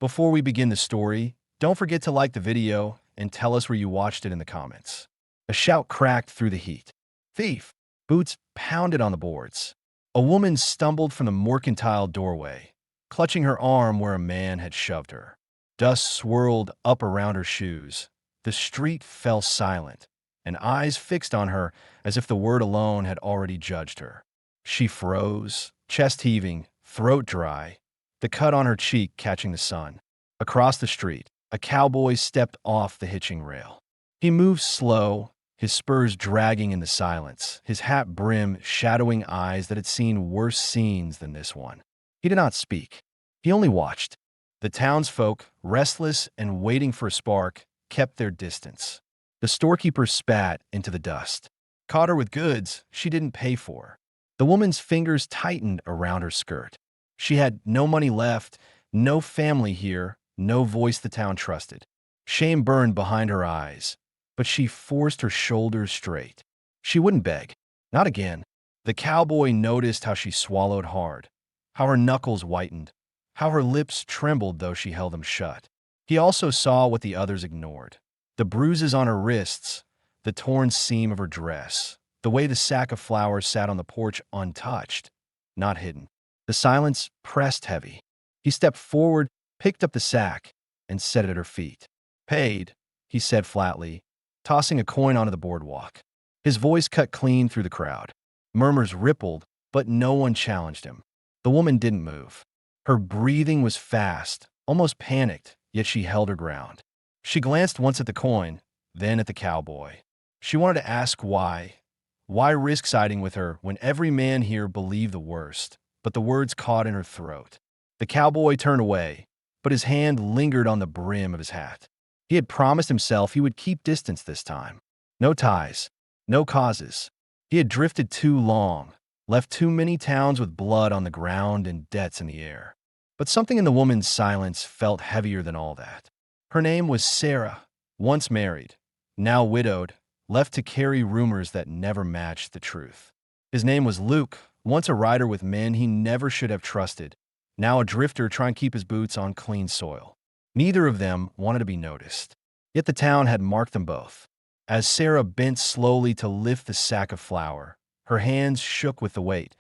Before we begin the story, don't forget to like the video and tell us where you watched it in the comments. A shout cracked through the heat. Thief! Boots pounded on the boards. A woman stumbled from the mercantile doorway, clutching her arm where a man had shoved her. Dust swirled up around her shoes. The street fell silent, and eyes fixed on her as if the word alone had already judged her. She froze, chest heaving, throat dry, the cut on her cheek catching the sun. Across the street, a cowboy stepped off the hitching rail. He moved slow, his spurs dragging in the silence, his hat brim shadowing eyes that had seen worse scenes than this one. He did not speak. He only watched. The townsfolk, restless and waiting for a spark, kept their distance. The storekeeper spat into the dust. Caught her with goods she didn't pay for. The woman's fingers tightened around her skirt. She had no money left, no family here, no voice the town trusted. Shame burned behind her eyes, but she forced her shoulders straight. She wouldn't beg. Not again. The cowboy noticed how she swallowed hard, how her knuckles whitened, how her lips trembled though she held them shut. He also saw what the others ignored. The bruises on her wrists, the torn seam of her dress, the way the sack of flour sat on the porch untouched, not hidden. The silence pressed heavy. He stepped forward, picked up the sack, and set it at her feet. "Paid," he said flatly, tossing a coin onto the boardwalk. His voice cut clean through the crowd. Murmurs rippled, but no one challenged him. The woman didn't move. Her breathing was fast, almost panicked, yet she held her ground. She glanced once at the coin, then at the cowboy. She wanted to ask why. Why risk siding with her when every man here believed the worst? But the words caught in her throat. The cowboy turned away, but his hand lingered on the brim of his hat. He had promised himself he would keep distance this time. No ties, no causes. He had drifted too long, left too many towns with blood on the ground and debts in the air. But something in the woman's silence felt heavier than all that. Her name was Sarah, once married, now widowed, left to carry rumors that never matched the truth. His name was Luke, once a rider with men he never should have trusted, now a drifter trying to keep his boots on clean soil. Neither of them wanted to be noticed. Yet the town had marked them both. As Sarah bent slowly to lift the sack of flour, her hands shook with the weight,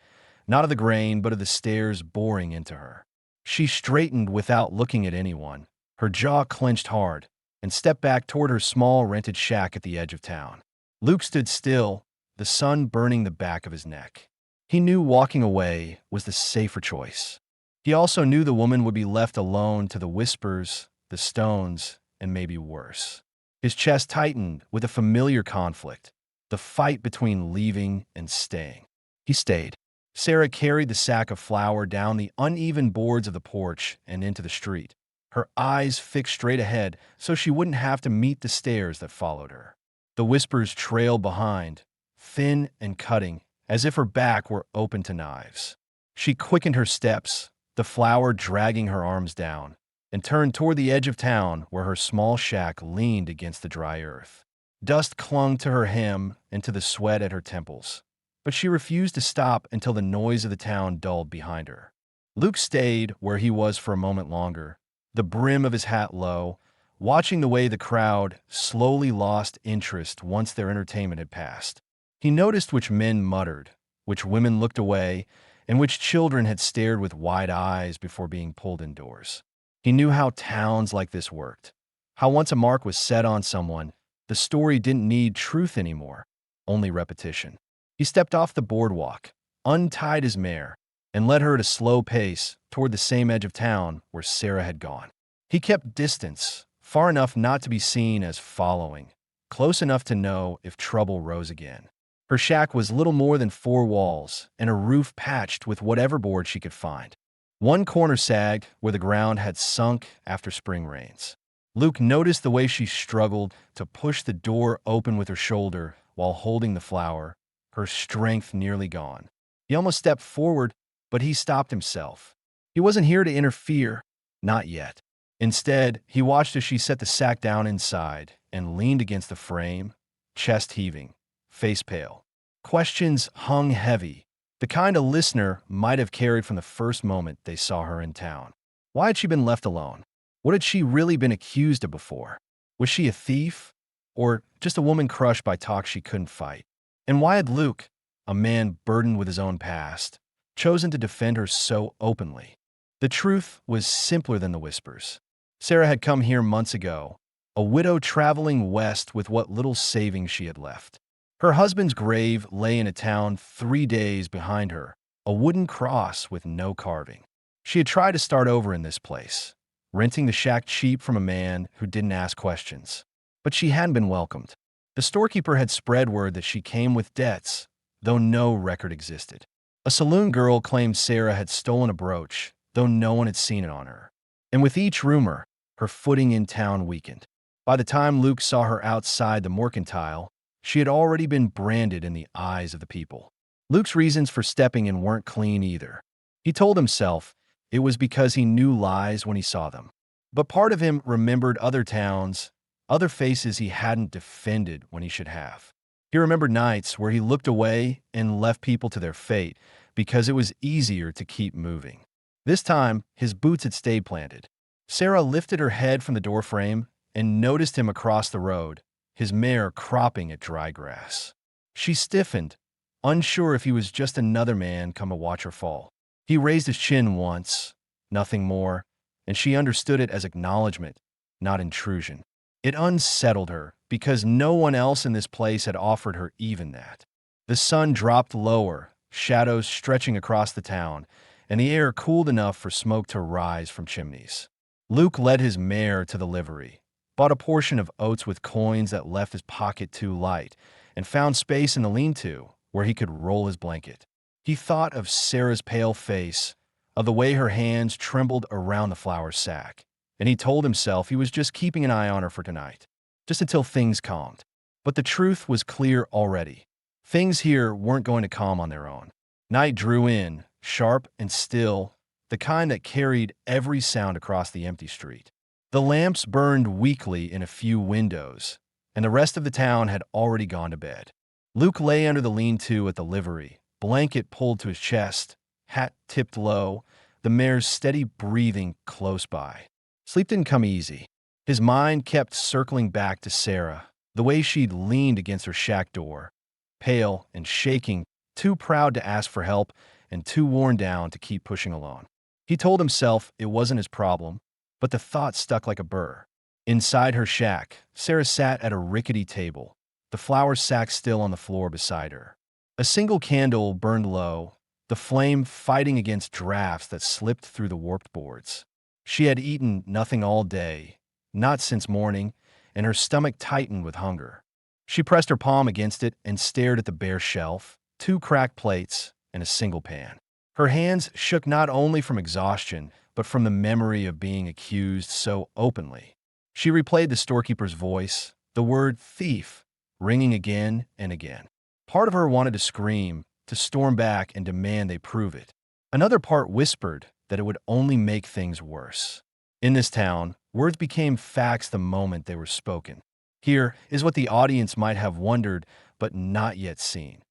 not of the grain, but of the stairs boring into her. She straightened without looking at anyone, her jaw clenched hard, and stepped back toward her small rented shack at the edge of town. Luke stood still, the sun burning the back of his neck. He knew walking away was the safer choice. He also knew the woman would be left alone to the whispers, the stones, and maybe worse. His chest tightened with a familiar conflict, the fight between leaving and staying. He stayed. Sarah carried the sack of flour down the uneven boards of the porch and into the street, her eyes fixed straight ahead so she wouldn't have to meet the stairs that followed her. The whispers trailed behind, thin and cutting, as if her back were open to knives. She quickened her steps, the flour dragging her arms down, and turned toward the edge of town where her small shack leaned against the dry earth. Dust clung to her hem and to the sweat at her temples, but she refused to stop until the noise of the town dulled behind her. Luke stayed where he was for a moment longer, the brim of his hat low, watching the way the crowd slowly lost interest once their entertainment had passed. He noticed which men muttered, which women looked away, and which children had stared with wide eyes before being pulled indoors. He knew how towns like this worked, how once a mark was set on someone, the story didn't need truth anymore, only repetition. He stepped off the boardwalk, untied his mare, and led her at a slow pace toward the same edge of town where Sarah had gone. He kept distance, far enough not to be seen as following, close enough to know if trouble rose again. Her shack was little more than 4 walls and a roof patched with whatever board she could find. One corner sagged where the ground had sunk after spring rains. Luke noticed the way she struggled to push the door open with her shoulder while holding the flour, her strength nearly gone. He almost stepped forward, but he stopped himself. He wasn't here to interfere, not yet. Instead, he watched as she set the sack down inside and leaned against the frame, chest heaving, face pale. Questions hung heavy, the kind a listener might have carried from the first moment they saw her in town. Why had she been left alone? What had she really been accused of before? Was she a thief? Or just a woman crushed by talk she couldn't fight? And why had Luke, a man burdened with his own past, chosen to defend her so openly? The truth was simpler than the whispers. Sarah had come here months ago, a widow traveling west with what little savings she had left. Her husband's grave lay in a town 3 days behind her, a wooden cross with no carving. She had tried to start over in this place, renting the shack cheap from a man who didn't ask questions. But she hadn't been welcomed. The storekeeper had spread word that she came with debts, though no record existed. A saloon girl claimed Sarah had stolen a brooch, though no one had seen it on her. And with each rumor, her footing in town weakened. By the time Luke saw her outside the mercantile, she had already been branded in the eyes of the people. Luke's reasons for stepping in weren't clean either. He told himself it was because he knew lies when he saw them. But part of him remembered other towns, other faces he hadn't defended when he should have. He remembered nights where he looked away and left people to their fate because it was easier to keep moving. This time, his boots had stayed planted. Sarah lifted her head from the doorframe and noticed him across the road, his mare cropping at dry grass. She stiffened, unsure if he was just another man come to watch her fall. He raised his chin once, nothing more, and she understood it as acknowledgement, not intrusion. It unsettled her because no one else in this place had offered her even that. The sun dropped lower, shadows stretching across the town, and the air cooled enough for smoke to rise from chimneys. Luke led his mare to the livery, bought a portion of oats with coins that left his pocket too light, and found space in the lean-to where he could roll his blanket. He thought of Sarah's pale face, of the way her hands trembled around the flour sack, and he told himself he was just keeping an eye on her for tonight, just until things calmed. But the truth was clear already. Things here weren't going to calm on their own. Night drew in, sharp and still, the kind that carried every sound across the empty street. The lamps burned weakly in a few windows, and the rest of the town had already gone to bed. Luke lay under the lean-to at the livery, blanket pulled to his chest, hat tipped low, the mare's steady breathing close by. Sleep didn't come easy. His mind kept circling back to Sarah, the way she'd leaned against her shack door, pale and shaking, too proud to ask for help and too worn down to keep pushing alone. He told himself it wasn't his problem, but the thought stuck like a burr. Inside her shack, Sarah sat at a rickety table, the flour sack still on the floor beside her. A single candle burned low, the flame fighting against drafts that slipped through the warped boards. She had eaten nothing all day, not since morning, and her stomach tightened with hunger. She pressed her palm against it and stared at the bare shelf, 2 cracked plates, and a single pan. Her hands shook not only from exhaustion, but from the memory of being accused so openly. She replayed the storekeeper's voice, the word thief, ringing again and again. Part of her wanted to scream, to storm back and demand they prove it. Another part whispered that it would only make things worse. In this town, words became facts the moment they were spoken. Here is what the audience might have wondered but not yet seen.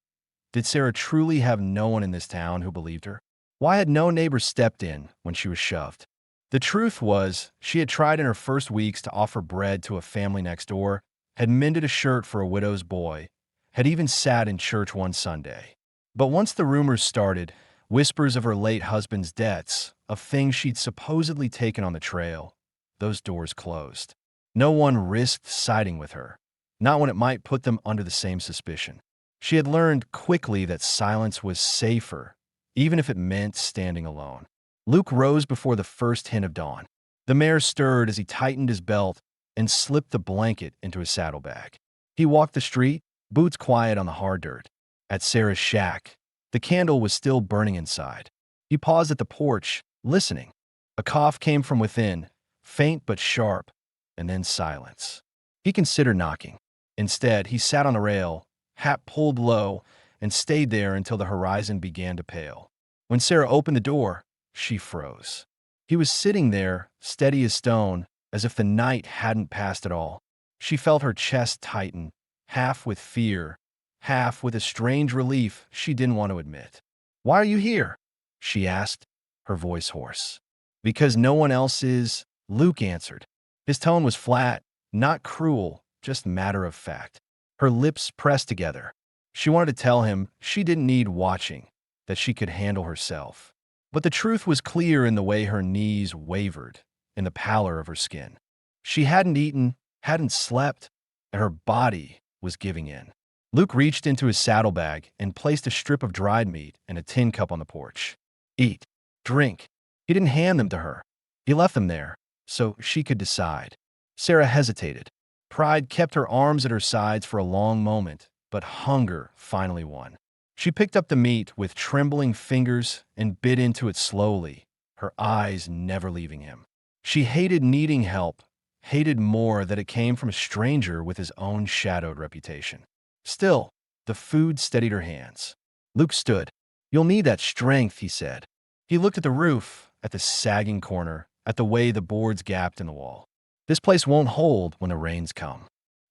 Did Sarah truly have no one in this town who believed her? Why had no neighbor stepped in when she was shoved? The truth was, she had tried in her first weeks to offer bread to a family next door, had mended a shirt for a widow's boy, had even sat in church one Sunday. But once the rumors started, whispers of her late husband's debts, of things she'd supposedly taken on the trail, those doors closed. No one risked siding with her, not when it might put them under the same suspicion. She had learned quickly that silence was safer, even if it meant standing alone. Luke rose before the first hint of dawn. The mare stirred as he tightened his belt and slipped the blanket into his saddlebag. He walked the street, boots quiet on the hard dirt. At Sarah's shack, the candle was still burning inside. He paused at the porch, listening. A cough came from within, faint but sharp, and then silence. He considered knocking. Instead, he sat on the rail, hat pulled low, and stayed there until the horizon began to pale. When Sarah opened the door, she froze. He was sitting there, steady as stone, as if the night hadn't passed at all. She felt her chest tighten, half with fear, half with a strange relief she didn't want to admit. "Why are you here?" she asked, her voice hoarse. "Because no one else is," Luke answered. His tone was flat, not cruel, just matter of fact. Her lips pressed together. She wanted to tell him she didn't need watching, that she could handle herself. But the truth was clear in the way her knees wavered, in the pallor of her skin. She hadn't eaten, hadn't slept, and her body was giving in. Luke reached into his saddlebag and placed a strip of dried meat and a tin cup on the porch. Eat. Drink. He didn't hand them to her. He left them there, so she could decide. Sarah hesitated. Pride kept her arms at her sides for a long moment, but hunger finally won. She picked up the meat with trembling fingers and bit into it slowly, her eyes never leaving him. She hated needing help, hated more that it came from a stranger with his own shadowed reputation. Still, the food steadied her hands. Luke stood. You'll need that strength, he said. He looked at the roof, at the sagging corner, at the way the boards gapped in the wall. This place won't hold when the rains come.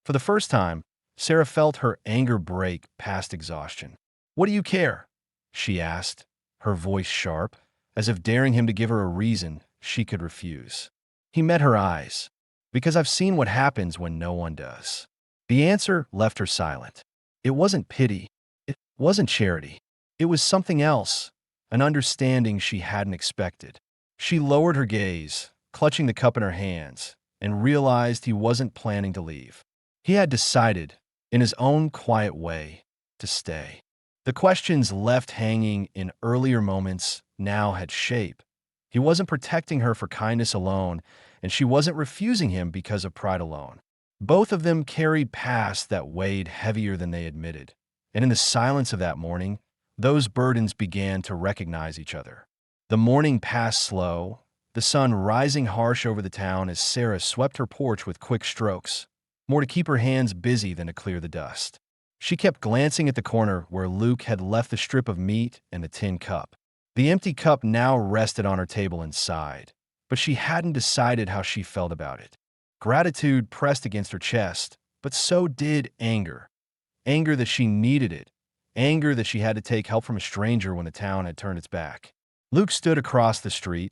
For the first time, Sarah felt her anger break past exhaustion. What do you care? She asked, her voice sharp, as if daring him to give her a reason she could refuse. He met her eyes. Because I've seen what happens when no one does. The answer left her silent. It wasn't pity. It wasn't charity. It was something else, an understanding she hadn't expected. She lowered her gaze, clutching the cup in her hands, and realized he wasn't planning to leave. He had decided, in his own quiet way, to stay. The questions left hanging in earlier moments now had shape. He wasn't protecting her for kindness alone, and she wasn't refusing him because of pride alone. Both of them carried past that weighed heavier than they admitted, and in the silence of that morning, those burdens began to recognize each other. The morning passed slow, the sun rising harsh over the town as Sarah swept her porch with quick strokes, more to keep her hands busy than to clear the dust. She kept glancing at the corner where Luke had left the strip of meat and the tin cup. The empty cup now rested on her table inside, but she hadn't decided how she felt about it. Gratitude pressed against her chest, but so did anger. Anger that she needed it. Anger that she had to take help from a stranger when the town had turned its back. Luke stood across the street,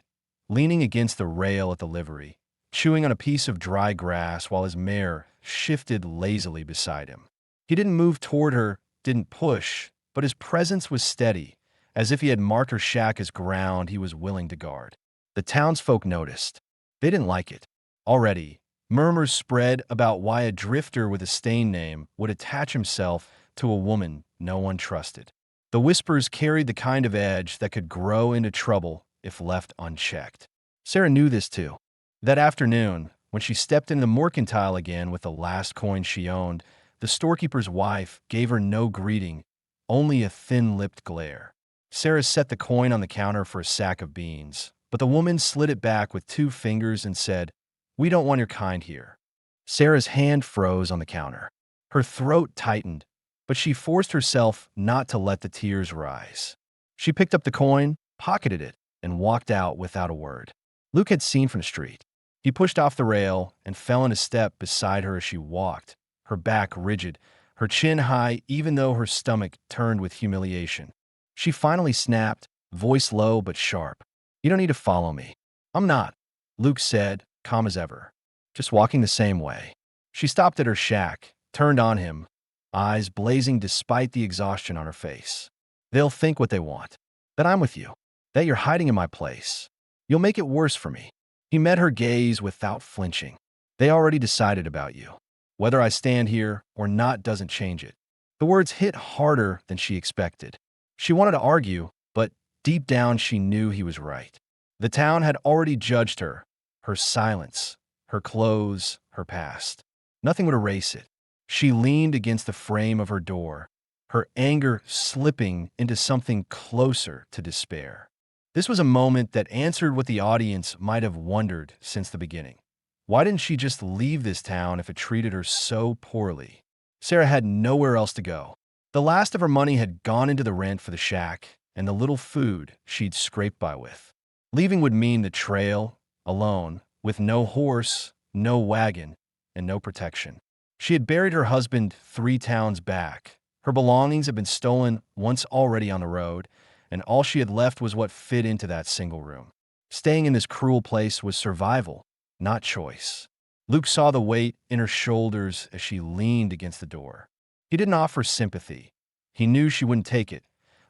leaning against the rail at the livery, chewing on a piece of dry grass while his mare shifted lazily beside him. He didn't move toward her, didn't push, but his presence was steady, as if he had marked her shack as ground he was willing to guard. The townsfolk noticed. They didn't like it. Already, murmurs spread about why a drifter with a stain name would attach himself to a woman no one trusted. The whispers carried the kind of edge that could grow into trouble if left unchecked. Sarah knew this too. That afternoon, when she stepped into the mercantile again with the last coin she owned, the storekeeper's wife gave her no greeting, only a thin-lipped glare. Sarah set the coin on the counter for a sack of beans, but the woman slid it back with 2 fingers and said, "We don't want your kind here." Sarah's hand froze on the counter. Her throat tightened, but she forced herself not to let the tears rise. She picked up the coin, pocketed it, and walked out without a word. Luke had seen from the street. He pushed off the rail and fell in a step beside her as she walked, her back rigid, her chin high even though her stomach turned with humiliation. She finally snapped, voice low but sharp. "You don't need to follow me." "I'm not," Luke said, calm as ever. "Just walking the same way." She stopped at her shack, turned on him, eyes blazing despite the exhaustion on her face. "They'll think what they want. That I'm with you. That you're hiding in my place. You'll make it worse for me." He met her gaze without flinching. "They already decided about you. Whether I stand here or not doesn't change it." The words hit harder than she expected. She wanted to argue, but deep down she knew he was right. The town had already judged her, her silence, her clothes, her past. Nothing would erase it. She leaned against the frame of her door, her anger slipping into something closer to despair. This was a moment that answered what the audience might have wondered since the beginning. Why didn't she just leave this town if it treated her so poorly? Sarah had nowhere else to go. The last of her money had gone into the rent for the shack and the little food she'd scraped by with. Leaving would mean the trail, alone, with no horse, no wagon, and no protection. She had buried her husband 3 towns back. Her belongings had been stolen once already on the road, and all she had left was what fit into that single room. Staying in this cruel place was survival, not choice. Luke saw the weight in her shoulders as she leaned against the door. He didn't offer sympathy. He knew she wouldn't take it,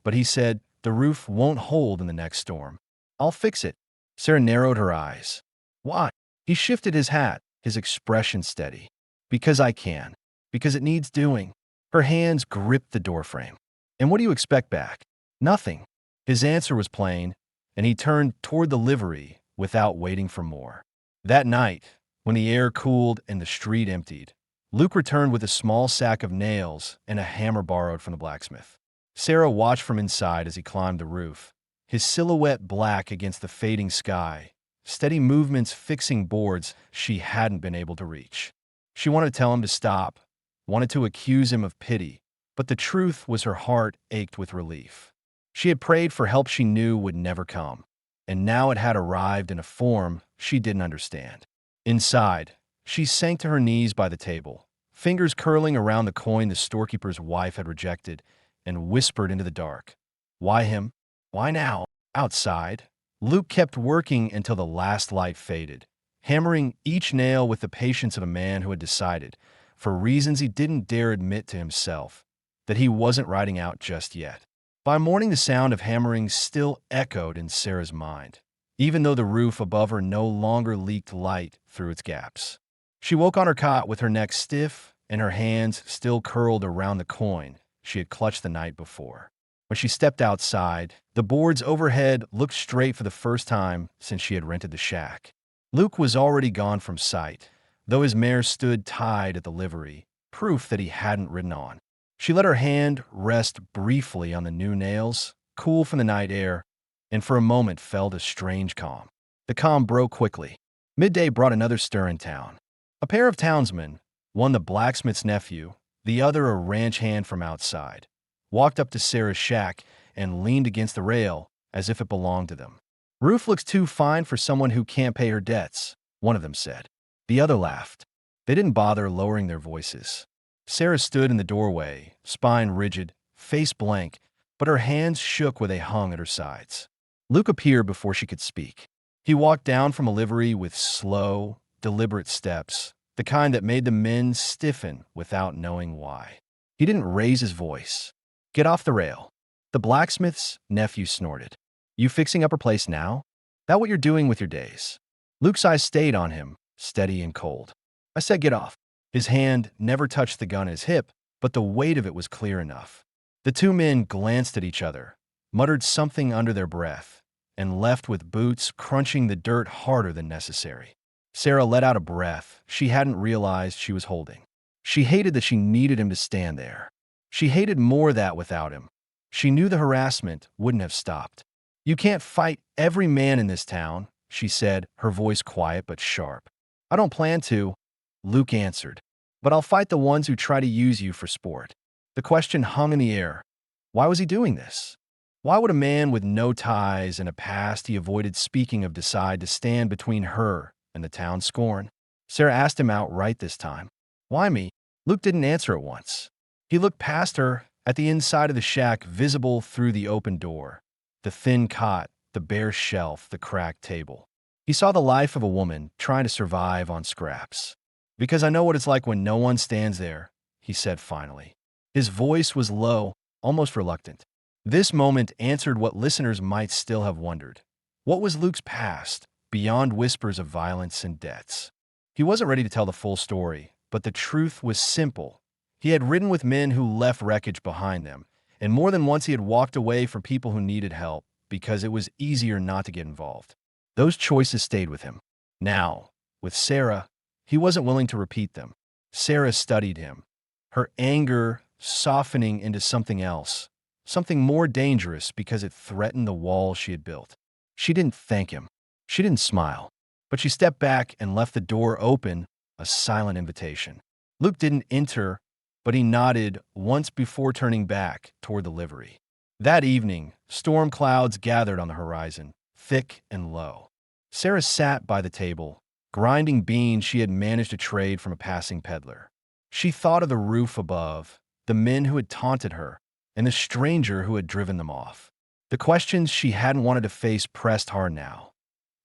but he said, "The roof won't hold in the next storm. I'll fix it." Sarah narrowed her eyes. "Why?" He shifted his hat, his expression steady. "Because I can. Because it needs doing." Her hands gripped the doorframe. "And what do you expect back?" "Nothing." His answer was plain, and he turned toward the livery without waiting for more. That night, when the air cooled and the street emptied, Luke returned with a small sack of nails and a hammer borrowed from the blacksmith. Sarah watched from inside as he climbed the roof, his silhouette black against the fading sky, steady movements fixing boards she hadn't been able to reach. She wanted to tell him to stop, wanted to accuse him of pity, but the truth was her heart ached with relief. She had prayed for help she knew would never come, and now it had arrived in a form she didn't understand. Inside, she sank to her knees by the table, fingers curling around the coin the storekeeper's wife had rejected, and whispered into the dark. "Why him? Why now?" Outside, Luke kept working until the last light faded, hammering each nail with the patience of a man who had decided, for reasons he didn't dare admit to himself, that he wasn't riding out just yet. By morning, the sound of hammering still echoed in Sarah's mind, even though the roof above her no longer leaked light through its gaps. She woke on her cot with her neck stiff and her hands still curled around the coin she had clutched the night before. When she stepped outside, the boards overhead looked straight for the first time since she had rented the shack. Luke was already gone from sight, though his mare stood tied at the livery, proof that he hadn't ridden on. She let her hand rest briefly on the new nails, cool from the night air, and for a moment felt a strange calm. The calm broke quickly. Midday brought another stir in town. A pair of townsmen, one the blacksmith's nephew, the other a ranch hand from outside, walked up to Sarah's shack and leaned against the rail as if it belonged to them. "Roof looks too fine for someone who can't pay her debts," one of them said. The other laughed. They didn't bother lowering their voices. Sarah stood in the doorway, spine rigid, face blank, but her hands shook where they hung at her sides. Luke appeared before she could speak. He walked down from a livery with slow, deliberate steps, the kind that made the men stiffen without knowing why. He didn't raise his voice. "Get off the rail." The blacksmith's nephew snorted. "You fixing up her place now? That what you're doing with your days?" Luke's eyes stayed on him, steady and cold. "I said get off." His hand never touched the gun at his hip, but the weight of it was clear enough. The two men glanced at each other, muttered something under their breath, and left with boots crunching the dirt harder than necessary. Sarah let out a breath she hadn't realized she was holding. She hated that she needed him to stand there. She hated more that without him. She knew the harassment wouldn't have stopped. "You can't fight every man in this town," she said, her voice quiet but sharp. "I don't plan to," Luke answered, "but I'll fight the ones who try to use you for sport." The question hung in the air. Why was he doing this? Why would a man with no ties and a past he avoided speaking of decide to stand between her and the town's scorn? Sarah asked him outright this time. "Why me?" Luke didn't answer at once. He looked past her at the inside of the shack visible through the open door. The thin cot, the bare shelf, the cracked table. He saw the life of a woman trying to survive on scraps. "Because I know what it's like when no one stands there," he said finally. His voice was low, almost reluctant. This moment answered what listeners might still have wondered. What was Luke's past, beyond whispers of violence and debts? He wasn't ready to tell the full story, but the truth was simple. He had ridden with men who left wreckage behind them, and more than once he had walked away from people who needed help because it was easier not to get involved. Those choices stayed with him. Now, with Sarah, he wasn't willing to repeat them. Sarah studied him, her anger softening into something else, something more dangerous because it threatened the wall she had built. She didn't thank him. She didn't smile. But she stepped back and left the door open, a silent invitation. Luke didn't enter, but he nodded once before turning back toward the livery. That evening, storm clouds gathered on the horizon, thick and low. Sarah sat by the table, grinding beans she had managed to trade from a passing peddler. She thought of the roof above, the men who had taunted her, and the stranger who had driven them off. The questions she hadn't wanted to face pressed hard now.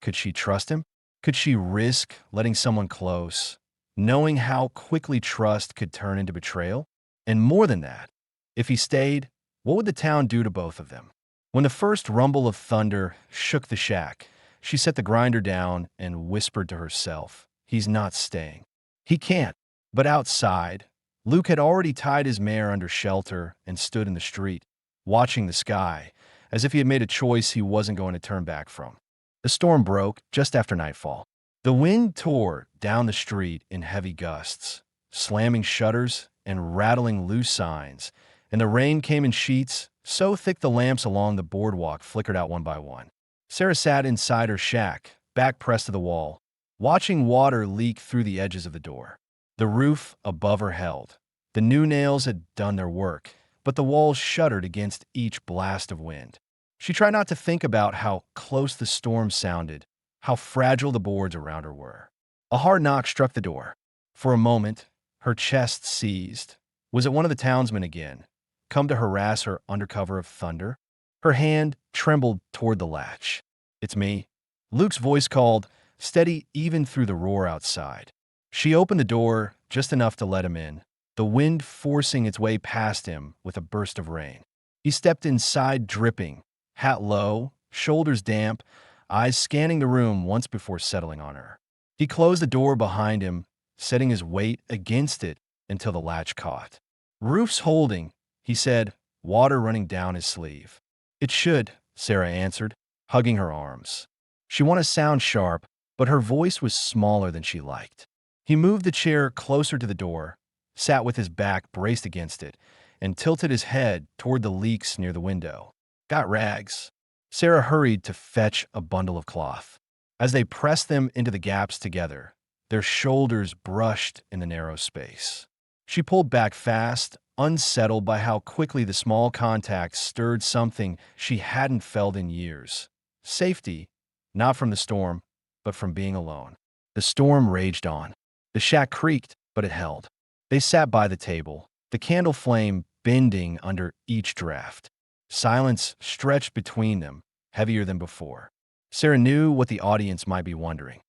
Could she trust him? Could she risk letting someone close, knowing how quickly trust could turn into betrayal? And more than that, if he stayed, what would the town do to both of them? When the first rumble of thunder shook the shack, she set the grinder down and whispered to herself, "He's not staying. He can't." But outside, Luke had already tied his mare under shelter and stood in the street, watching the sky, as if he had made a choice he wasn't going to turn back from. The storm broke just after nightfall. The wind tore down the street in heavy gusts, slamming shutters and rattling loose signs, and the rain came in sheets so thick the lamps along the boardwalk flickered out one by one. Sarah sat inside her shack, back pressed to the wall, watching water leak through the edges of the door. The roof above her held. The new nails had done their work, but the walls shuddered against each blast of wind. She tried not to think about how close the storm sounded, how fragile the boards around her were. A hard knock struck the door. For a moment, her chest seized. Was it one of the townsmen again, come to harass her under cover of thunder? Her hand trembled toward the latch. "It's me." Luke's voice called, steady even through the roar outside. She opened the door just enough to let him in, the wind forcing its way past him with a burst of rain. He stepped inside dripping, hat low, shoulders damp, eyes scanning the room once before settling on her. He closed the door behind him, setting his weight against it until the latch caught. "Roof's holding," he said, water running down his sleeve. "It should," Sarah answered, hugging her arms. She wanted to sound sharp, but her voice was smaller than she liked. He moved the chair closer to the door, sat with his back braced against it, and tilted his head toward the leaks near the window. "Got rags." Sarah hurried to fetch a bundle of cloth. As they pressed them into the gaps together, their shoulders brushed in the narrow space. She pulled back fast, unsettled by how quickly the small contact stirred something she hadn't felt in years. Safety, not from the storm, but from being alone. The storm raged on. The shack creaked, but it held. They sat by the table, the candle flame bending under each draft. Silence stretched between them, heavier than before. Sarah knew what the audience might be wondering.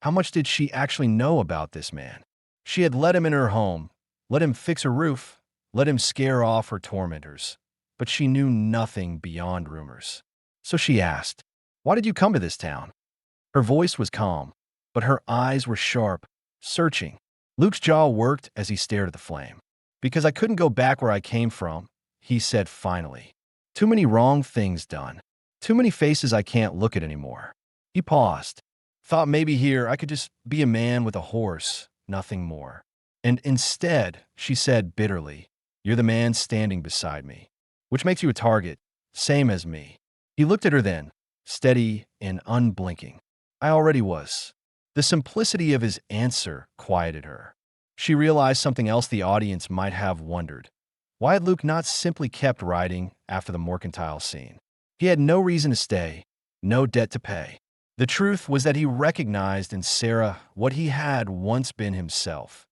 How much did she actually know about this man? She had let him in her home, let him fix her roof, let him scare off her tormentors. But she knew nothing beyond rumors. So she asked, "Why did you come to this town?" Her voice was calm, but her eyes were sharp, searching. Luke's jaw worked as he stared at the flame. "Because I couldn't go back where I came from," he said finally. "Too many wrong things done. Too many faces I can't look at anymore." He paused. "Thought maybe here I could just be a man with a horse, nothing more." And instead, she said bitterly, "You're the man standing beside me, which makes you a target, same as me." He looked at her then, steady and unblinking. "I already was." The simplicity of his answer quieted her. She realized something else the audience might have wondered. Why had Luke not simply kept riding after the mercantile scene? He had no reason to stay, no debt to pay. The truth was that he recognized in Sarah what he had once been himself,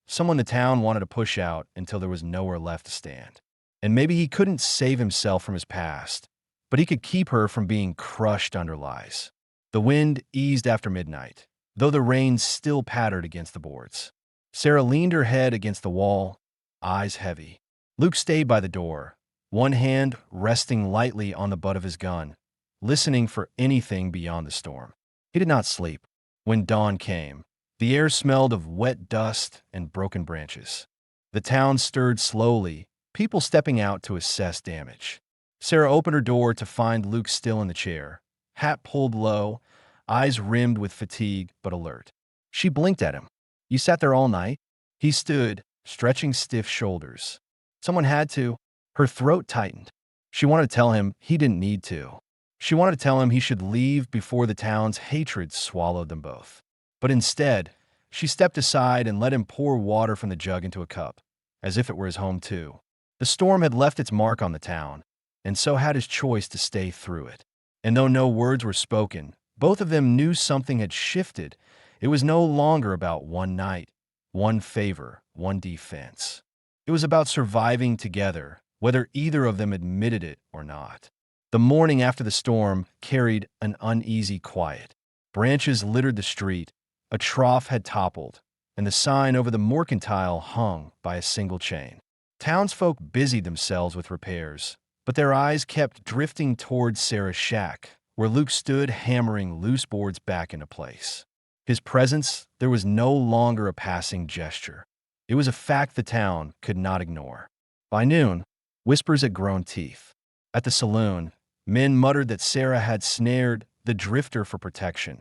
someone the town wanted to push out until there was nowhere left to stand. And maybe he couldn't save himself from his past, but he could keep her from being crushed under lies. The wind eased after midnight, though the rain still pattered against the boards. Sarah leaned her head against the wall, eyes heavy. Luke stayed by the door, one hand resting lightly on the butt of his gun, listening for anything beyond the storm. He did not sleep. When dawn came, the air smelled of wet dust and broken branches. The town stirred slowly, people stepping out to assess damage. Sarah opened her door to find Luke still in the chair, hat pulled low, eyes rimmed with fatigue but alert. She blinked at him. "You sat there all night?" He stood, stretching stiff shoulders. "Someone had to." Her throat tightened. She wanted to tell him he didn't need to. She wanted to tell him he should leave before the town's hatred swallowed them both. But instead, she stepped aside and let him pour water from the jug into a cup, as if it were his home too. The storm had left its mark on the town, and so had his choice to stay through it. And though no words were spoken, both of them knew something had shifted. It was no longer about one night, one favor, one defense. It was about surviving together, whether either of them admitted it or not. The morning after the storm carried an uneasy quiet. Branches littered the street, a trough had toppled, and the sign over the mercantile hung by a single chain. Townsfolk busied themselves with repairs, but their eyes kept drifting towards Sarah's shack, where Luke stood hammering loose boards back into place. His presence, there was no longer a passing gesture. It was a fact the town could not ignore. By noon, whispers had grown teeth. At the saloon, men muttered that Sarah had snared the drifter for protection,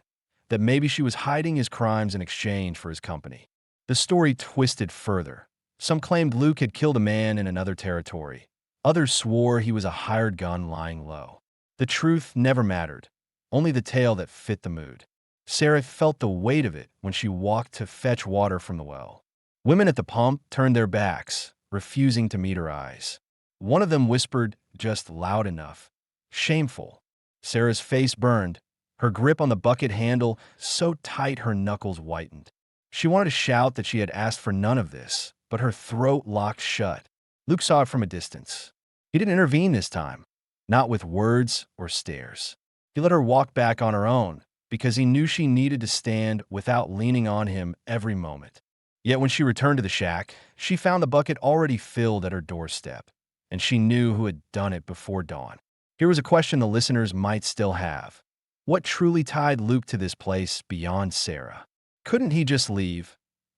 that maybe she was hiding his crimes in exchange for his company. The story twisted further. Some claimed Luke had killed a man in another territory. Others swore he was a hired gun lying low. The truth never mattered, only the tale that fit the mood. Sarah felt the weight of it when she walked to fetch water from the well. Women at the pump turned their backs, refusing to meet her eyes. One of them whispered, just loud enough, "Shameful." Sarah's face burned, her grip on the bucket handle so tight her knuckles whitened. She wanted to shout that she had asked for none of this, but her throat locked shut. Luke saw it from a distance. He didn't intervene this time, not with words or stares. He let her walk back on her own, because he knew she needed to stand without leaning on him every moment. Yet when she returned to the shack, she found the bucket already filled at her doorstep, and she knew who had done it before dawn. Here was a question the listeners might still have. What truly tied Luke to this place beyond Sarah? Couldn't he just leave,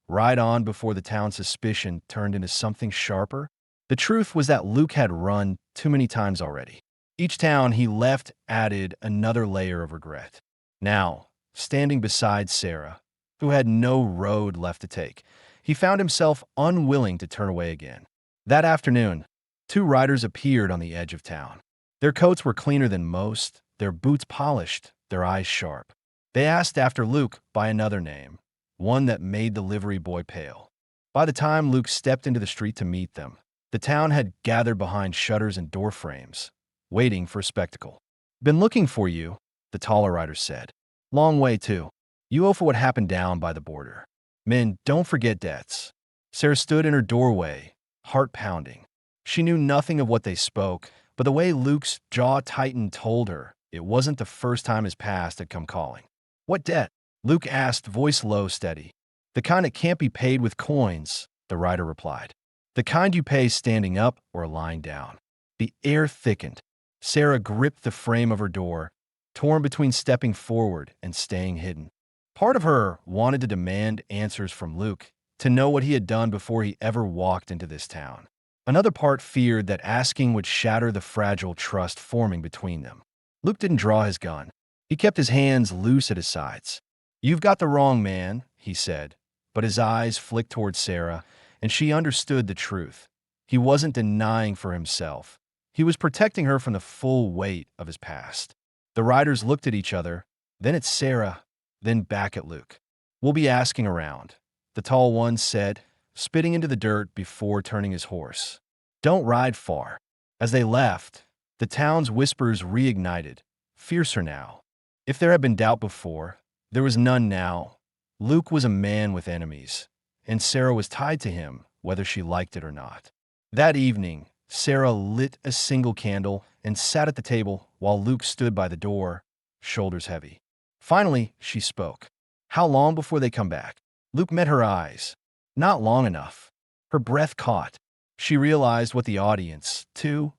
ride on before the town's suspicion turned into something sharper? The truth was that Luke had run too many times already. Each town he left added another layer of regret. Now, standing beside Sarah, who had no road left to take, he found himself unwilling to turn away again. That afternoon, two riders appeared on the edge of town. Their coats were cleaner than most, their boots polished, their eyes sharp. They asked after Luke by another name, one that made the livery boy pale. By the time Luke stepped into the street to meet them, the town had gathered behind shutters and door frames, waiting for a spectacle. "Been looking for you," the taller rider said. "Long way, too. You owe for what happened down by the border. Men, don't forget debts." Sarah stood in her doorway, heart pounding. She knew nothing of what they spoke, but the way Luke's jaw tightened told her it wasn't the first time his past had come calling. "What debt?" Luke asked, voice low, steady. "The kind that can't be paid with coins," the rider replied. "The kind you pay standing up or lying down." The air thickened. Sarah gripped the frame of her door, torn between stepping forward and staying hidden. Part of her wanted to demand answers from Luke, to know what he had done before he ever walked into this town. Another part feared that asking would shatter the fragile trust forming between them. Luke didn't draw his gun. He kept his hands loose at his sides. "You've got the wrong man," he said, but his eyes flicked towards Sarah, and she understood the truth. He wasn't denying for himself. He was protecting her from the full weight of his past. The riders looked at each other, then at Sarah, then back at Luke. "We'll be asking around," the tall one said, spitting into the dirt before turning his horse. "Don't ride far." As they left, the town's whispers reignited, fiercer now. If there had been doubt before, there was none now. Luke was a man with enemies, and Sarah was tied to him, whether she liked it or not. That evening, Sarah lit a single candle and sat at the table while Luke stood by the door, shoulders heavy. Finally, she spoke. "How long before they come back?" Luke met her eyes. "Not long enough." Her breath caught. She realized what the audience, too,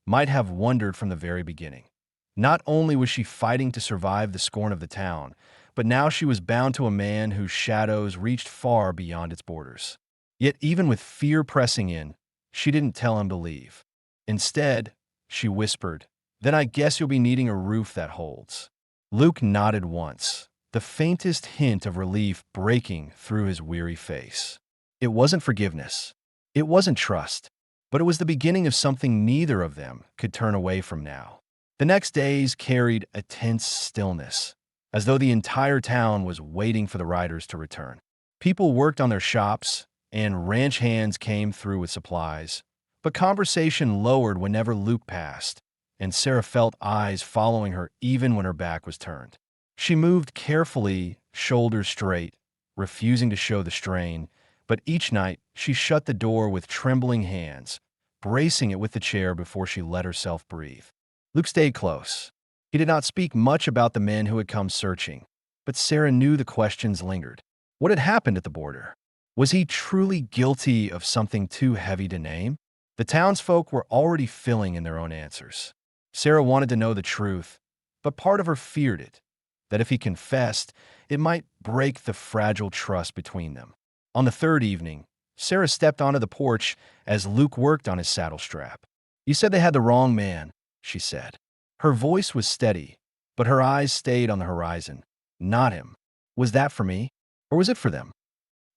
might have wondered from the very beginning. Not only was she fighting to survive the scorn of the town, but now she was bound to a man whose shadows reached far beyond its borders. Yet even with fear pressing in, she didn't tell him to leave. Instead, she whispered, "Then I guess you'll be needing a roof that holds." Luke nodded once, the faintest hint of relief breaking through his weary face. It wasn't forgiveness. It wasn't trust. But it was the beginning of something neither of them could turn away from now. The next days carried a tense stillness, as though the entire town was waiting for the riders to return. People worked on their shops, and ranch hands came through with supplies. But conversation lowered whenever Luke passed, and Sarah felt eyes following her even when her back was turned. She moved carefully, shoulders straight, refusing to show the strain, but each night she shut the door with trembling hands, bracing it with the chair before she let herself breathe. Luke stayed close. He did not speak much about the men who had come searching, But Sarah knew the questions lingered. What had happened at the border? Was he truly guilty of something too heavy to name? The townsfolk were already filling in their own answers. Sarah wanted to know the truth, but part of her feared it, that if he confessed, it might break the fragile trust between them. On the third evening, Sarah stepped onto the porch as Luke worked on his saddle strap. "You said they had the wrong man," she said. Her voice was steady, but her eyes stayed on the horizon. Not him. Was that for me? Or was it for them?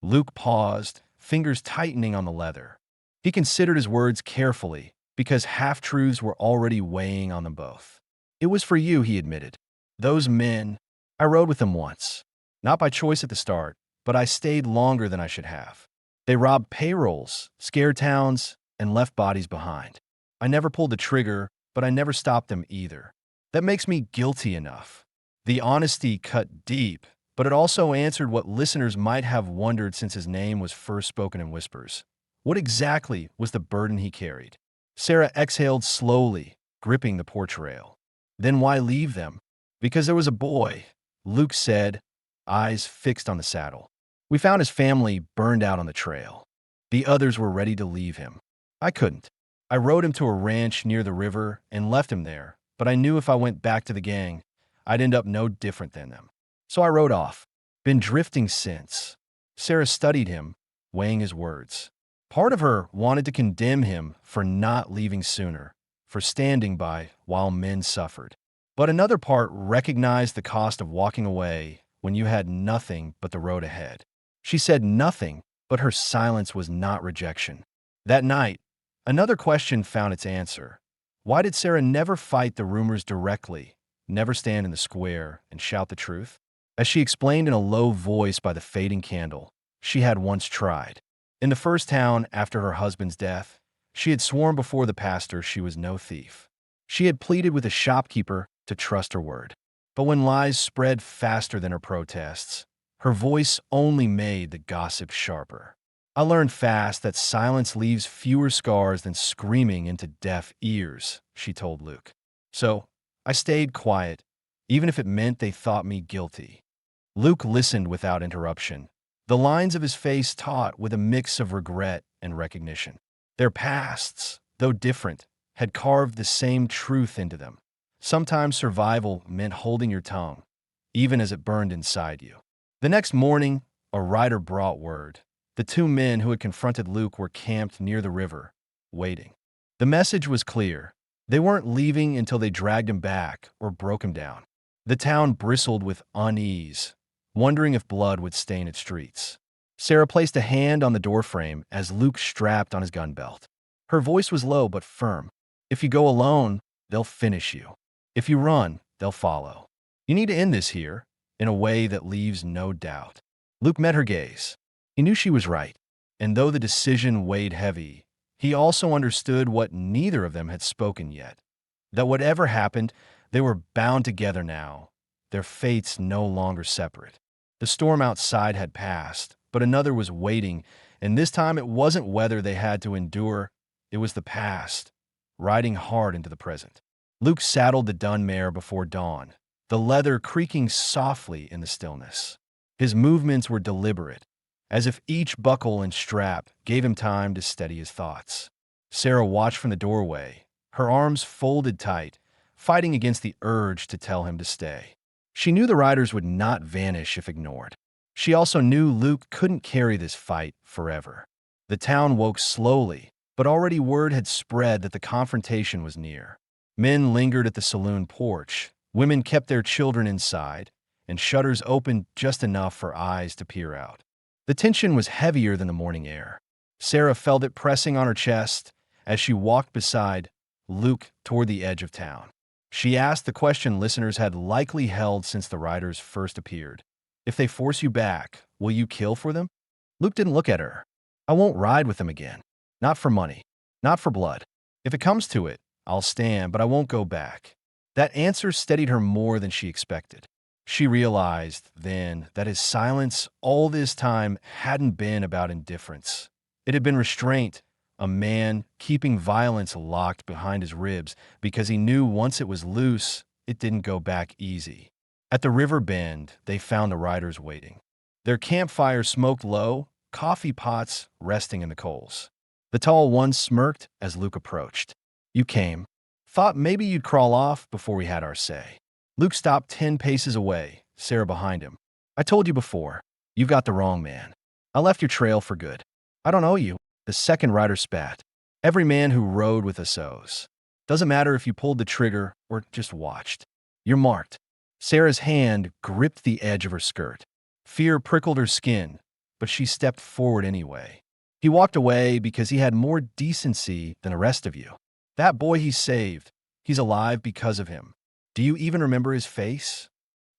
Luke paused, fingers tightening on the leather. He considered his words carefully, because half-truths were already weighing on them both. "It was for you," he admitted. "Those men, I rode with them once. Not by choice at the start, but I stayed longer than I should have. They robbed payrolls, scared towns, and left bodies behind. I never pulled the trigger, but I never stopped them either. That makes me guilty enough." The honesty cut deep, but it also answered what listeners might have wondered since his name was first spoken in whispers. What exactly was the burden he carried? Sarah exhaled slowly, gripping the porch rail. "Then why leave them?" "Because there was a boy," Luke said, eyes fixed on the saddle. "We found his family burned out on the trail. The others were ready to leave him. I couldn't. I rode him to a ranch near the river and left him there, but I knew if I went back to the gang, I'd end up no different than them. So I rode off. Been drifting since." Sarah studied him, weighing his words. Part of her wanted to condemn him for not leaving sooner, for standing by while men suffered. But another part recognized the cost of walking away when you had nothing but the road ahead. She said nothing, but her silence was not rejection. That night, another question found its answer. Why did Sarah never fight the rumors directly, never stand in the square and shout the truth? As she explained in a low voice by the fading candle, she had once tried. In the first town after her husband's death, she had sworn before the pastor she was no thief. She had pleaded with a shopkeeper to trust her word. But when lies spread faster than her protests, her voice only made the gossip sharper. "I learned fast that silence leaves fewer scars than screaming into deaf ears," she told Luke. "So I stayed quiet, even if it meant they thought me guilty." Luke listened without interruption, the lines of his face taut with a mix of regret and recognition. Their pasts, though different, had carved the same truth into them. Sometimes survival meant holding your tongue, even as it burned inside you. The next morning, a rider brought word. The two men who had confronted Luke were camped near the river, waiting. The message was clear. They weren't leaving until they dragged him back or broke him down. The town bristled with unease, wondering if blood would stain its streets. Sarah placed a hand on the doorframe as Luke strapped on his gun belt. Her voice was low but firm. "If you go alone, they'll finish you. If you run, they'll follow. You need to end this here, in a way that leaves no doubt." Luke met her gaze. He knew she was right, and though the decision weighed heavy, he also understood what neither of them had spoken yet. That whatever happened, they were bound together now, their fates no longer separate. The storm outside had passed, but another was waiting, and this time it wasn't whether they had to endure, it was the past, riding hard into the present. Luke saddled the dun mare before dawn, the leather creaking softly in the stillness. His movements were deliberate, as if each buckle and strap gave him time to steady his thoughts. Sarah watched from the doorway, her arms folded tight, fighting against the urge to tell him to stay. She knew the riders would not vanish if ignored. She also knew Luke couldn't carry this fight forever. The town woke slowly, but already word had spread that the confrontation was near. Men lingered at the saloon porch, women kept their children inside, and shutters opened just enough for eyes to peer out. The tension was heavier than the morning air. Sarah felt it pressing on her chest as she walked beside Luke toward the edge of town. She asked the question listeners had likely held since the riders first appeared. "If they force you back, will you kill for them?" Luke didn't look at her. "I won't ride with them again. Not for money. Not for blood. If it comes to it, I'll stand, but I won't go back." That answer steadied her more than she expected. She realized then that his silence all this time hadn't been about indifference. It had been restraint, a man keeping violence locked behind his ribs because he knew once it was loose, it didn't go back easy. At the river bend, they found the riders waiting. Their campfire smoked low, coffee pots resting in the coals. The tall one smirked as Luke approached. You came. Thought maybe you'd crawl off before we had our say. Luke stopped 10 paces away, Sarah behind him. I told you before, you've got the wrong man. I left your trail for good. I don't owe you. The second rider spat. Every man who rode with us owes. Doesn't matter if you pulled the trigger or just watched. You're marked. Sarah's hand gripped the edge of her skirt. Fear prickled her skin, but she stepped forward anyway. He walked away because he had more decency than the rest of you. That boy he saved, he's alive because of him. Do you even remember his face?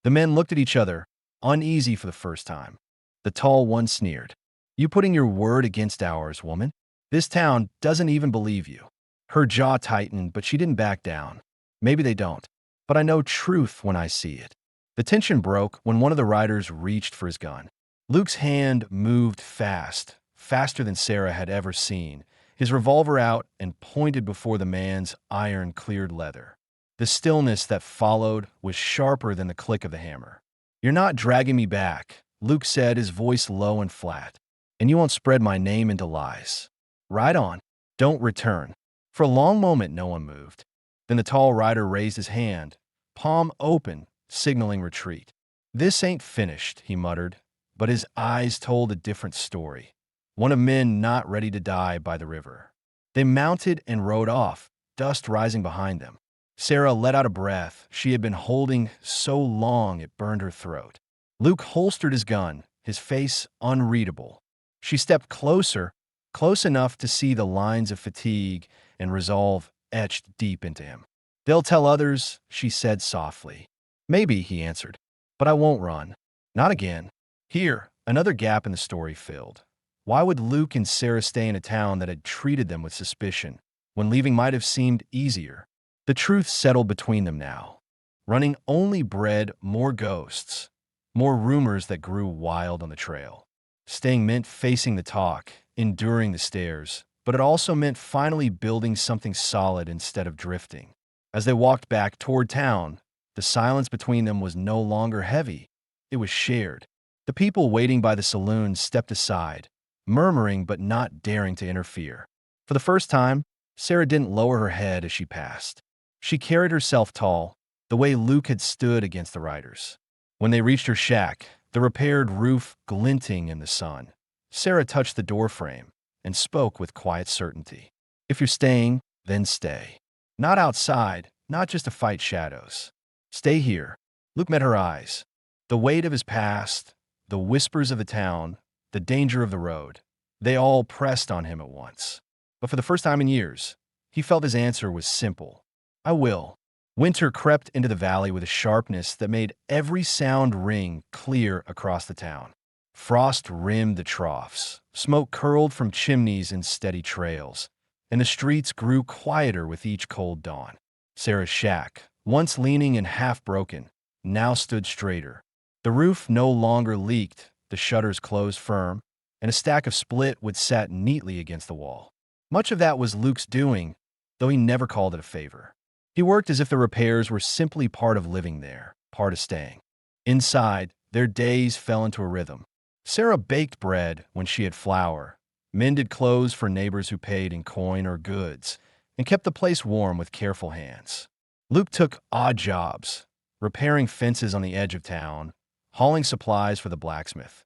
The men looked at each other, uneasy for the first time. The tall one sneered. You putting your word against ours, woman? This town doesn't even believe you. Her jaw tightened, but she didn't back down. Maybe they don't, but I know truth when I see it. The tension broke when one of the riders reached for his gun. Luke's hand moved fast, faster than Sarah had ever seen, his revolver out and pointed before the man's iron-cleared leather. The stillness that followed was sharper than the click of the hammer. You're not dragging me back, Luke said, his voice low and flat. And you won't spread my name into lies. Ride on. Don't return. For a long moment, no one moved. Then the tall rider raised his hand, palm open, signaling retreat. This ain't finished, he muttered, but his eyes told a different story. One of men not ready to die by the river. They mounted and rode off, dust rising behind them. Sarah let out a breath she had been holding so long it burned her throat. Luke holstered his gun, his face unreadable. She stepped closer, close enough to see the lines of fatigue and resolve etched deep into him. They'll tell others, she said softly. Maybe, he answered, but I won't run. Not again. Here, another gap in the story filled. Why would Luke and Sarah stay in a town that had treated them with suspicion, when leaving might have seemed easier? The truth settled between them now. Running only bred more ghosts, more rumors that grew wild on the trail. Staying meant facing the talk, enduring the stares, but it also meant finally building something solid instead of drifting. As they walked back toward town, the silence between them was no longer heavy. It was shared. The people waiting by the saloon stepped aside, murmuring but not daring to interfere. For the first time, Sarah didn't lower her head as she passed. She carried herself tall, the way Luke had stood against the riders. When they reached her shack, the repaired roof glinting in the sun, Sarah touched the doorframe and spoke with quiet certainty. If you're staying, then stay. Not outside, not just to fight shadows. Stay here. Luke met her eyes. The weight of his past, the whispers of the town, the danger of the road, they all pressed on him at once. But for the first time in years, he felt his answer was simple. I will. Winter crept into the valley with a sharpness that made every sound ring clear across the town. Frost rimmed the troughs, smoke curled from chimneys in steady trails, and the streets grew quieter with each cold dawn. Sarah's shack, once leaning and half-broken, now stood straighter. The roof no longer leaked, the shutters closed firm, and a stack of split wood sat neatly against the wall. Much of that was Luke's doing, though he never called it a favor. He worked as if the repairs were simply part of living there, part of staying. Inside, their days fell into a rhythm. Sarah baked bread when she had flour, mended clothes for neighbors who paid in coin or goods, and kept the place warm with careful hands. Luke took odd jobs, repairing fences on the edge of town, hauling supplies for the blacksmith,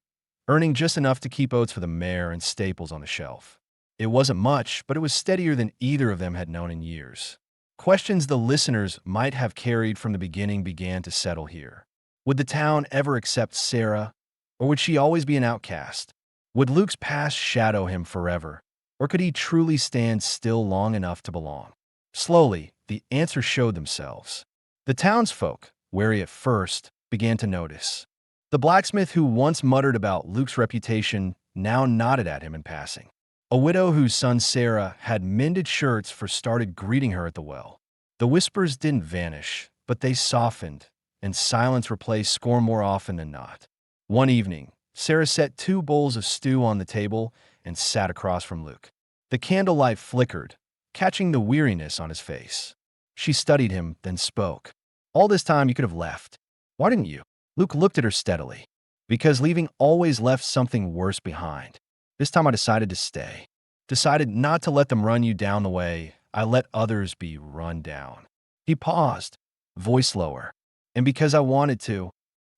earning just enough to keep oats for the mare and staples on the shelf. It wasn't much, but it was steadier than either of them had known in years. Questions the listeners might have carried from the beginning began to settle here. Would the town ever accept Sarah, or would she always be an outcast? Would Luke's past shadow him forever, or could he truly stand still long enough to belong? Slowly, the answers showed themselves. The townsfolk, wary at first, began to notice. The blacksmith who once muttered about Luke's reputation now nodded at him in passing. A widow whose son Sarah had mended shirts for started greeting her at the well. The whispers didn't vanish, but they softened, and silence replaced scorn more often than not. One evening, Sarah set 2 bowls of stew on the table and sat across from Luke. The candlelight flickered, catching the weariness on his face. She studied him, then spoke. All this time you could have left. Why didn't you? Luke looked at her steadily. Because leaving always left something worse behind. This time I decided to stay. Decided not to let them run you down the way I let others be run down. He paused, voice lower. And because I wanted to,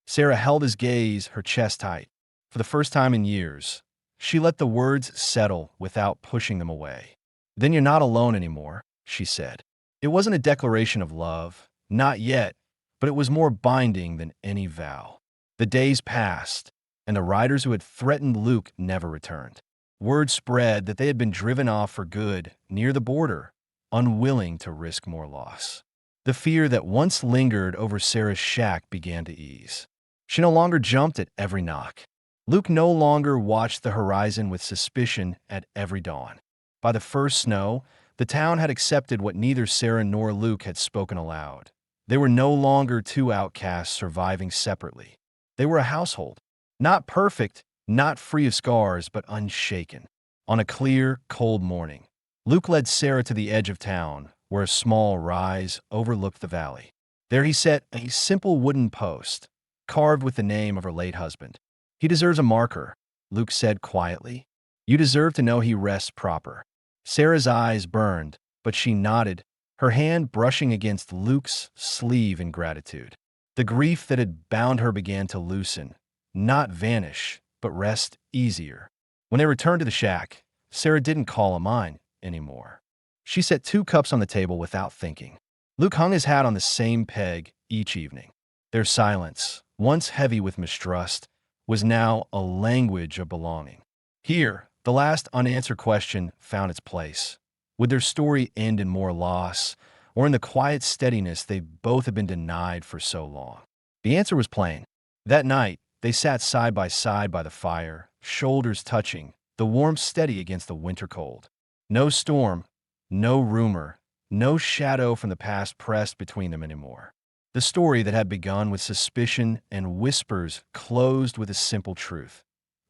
Sarah held his gaze, her chest tight. For the first time in years, she let the words settle without pushing them away. Then you're not alone anymore, she said. It wasn't a declaration of love, not yet, but it was more binding than any vow. The days passed, and the riders who had threatened Luke never returned. Word spread that they had been driven off for good near the border, unwilling to risk more loss. The fear that once lingered over Sarah's shack began to ease. She no longer jumped at every knock. Luke no longer watched the horizon with suspicion at every dawn. By the first snow, the town had accepted what neither Sarah nor Luke had spoken aloud. They were no longer two outcasts surviving separately. They were a household. Not perfect, not free of scars, but unshaken. On a clear, cold morning, Luke led Sarah to the edge of town, where a small rise overlooked the valley. There he set a simple wooden post, carved with the name of her late husband. He deserves a marker, Luke said quietly. You deserve to know he rests proper. Sarah's eyes burned, but she nodded, her hand brushing against Luke's sleeve in gratitude. The grief that had bound her began to loosen, not vanish, but rest easier. When they returned to the shack, Sarah didn't call him mine anymore. She set 2 cups on the table without thinking. Luke hung his hat on the same peg each evening. Their silence, once heavy with mistrust, was now a language of belonging. Here, the last unanswered question found its place. Would their story end in more loss, or in the quiet steadiness they both had been denied for so long? The answer was plain. That night, they sat side by the fire, shoulders touching, the warmth steady against the winter cold. No storm, no rumor, no shadow from the past pressed between them anymore. The story that had begun with suspicion and whispers closed with a simple truth.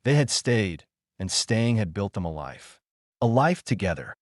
They had stayed, and staying had built them a life. A life together.